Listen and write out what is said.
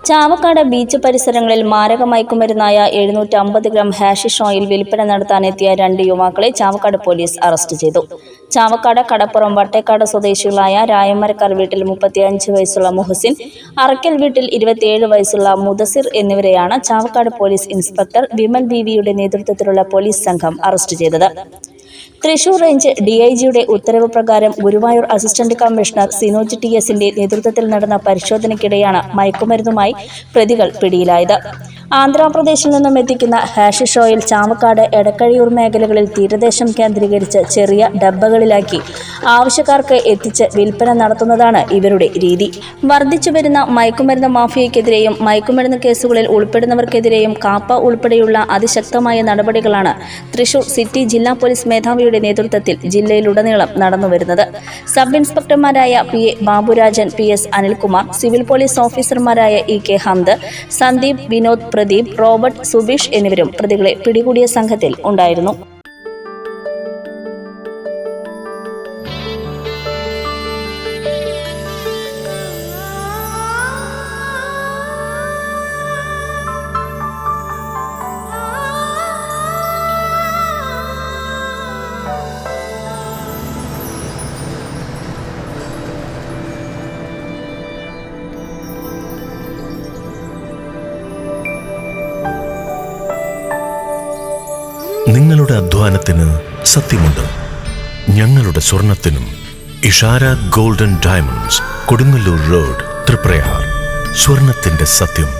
Chavakkad beach പരിസരങ്ങളിൽ മാരക മയക്കുമരുന്നായ 750 gram hashish oil വിൽപ്പന നടത്താനെത്തിയ 2 യുവാക്കളെ ചാവക്കാട് പോലീസ് അറസ്റ്റ് ചെയ്തു. ചാവക്കാട് കടപ്പുറം വട്ടേക്കാട് സ്വദേശികളായ രായമരക്കാർ വീട്ടിൽ 35 വയസ്സുള്ള മുഹസിൻ, അറക്കൽ വീട്ടിൽ 27 വയസ്സുള്ള മുദസിർ എന്നിവരെയാണ് ചാവക്കാട് പോലീസ് ഇൻസ്പെക്ടർ വിമൽ ബിവിയുടെ നേതൃത്വത്തിലുള്ള പോലീസ് സംഘം അറസ്റ്റ് ചെയ്തത്. തൃശൂർ റേഞ്ച് DIGയുടെ ഉത്തരവ് പ്രകാരം ഗുരുവായൂർ അസിസ്റ്റന്റ് കമ്മീഷണർ സിനോജ് TSന്റെ നേതൃത്വത്തിൽ നടന്ന പരിശോധനയ്ക്കിടെയാണ് മയക്കുമരുന്നുമായി പ്രതികൾ പിടിയിലായത്. ആന്ധ്രാപ്രദേശിൽ നിന്നും എത്തിക്കുന്ന ഹാഷിഷ് ഓയിൽ ചാവക്കാട് എടക്കഴിയൂർ മേഖലകളിൽ തീരദേശം കേന്ദ്രീകരിച്ച് ചെറിയ ഡബ്ബകളിലാക്കി ആവശ്യക്കാർക്ക് എത്തിച്ച് വിൽപ്പന നടത്തുന്നതാണ് ഇവരുടെ രീതി. വർദ്ധിച്ചുവരുന്ന മയക്കുമരുന്ന് മാഫിയയ്ക്കെതിരെയും മയക്കുമരുന്ന് കേസുകളിൽ ഉൾപ്പെടുന്നവർക്കെതിരെയും കാപ്പ ഉൾപ്പെടെയുള്ള അതിശക്തമായ നടപടികളാണ് തൃശൂർ സിറ്റി ജില്ലാ പോലീസ് മേധാവിയുടെ നേതൃത്വത്തിൽ ജില്ലയിലുടനീളം നടന്നുവരുന്നത്. സബ് ഇൻസ്പെക്ടർമാരായ PA Baburajan, PS Anilkumar, civil police ഓഫീസർമാരായ EK ഹംദ്, സന്ദീപ്, വിനോദ്, പ്രദീപ്, റോബർട്ട്, സുബീഷ് എന്നിവരും പ്രതികളെ പിടികൂടിയ സംഘത്തിൽ ഉണ്ടായിരുന്നു. നിങ്ങളുടെ അധ്വാനത്തിന് സത്യമുണ്ട്. ഞങ്ങളുടെ സ്വർണത്തിനും. Ishara golden diamonds, Kodungallur road, Triprayar. സ്വർണത്തിന്റെ സത്യം.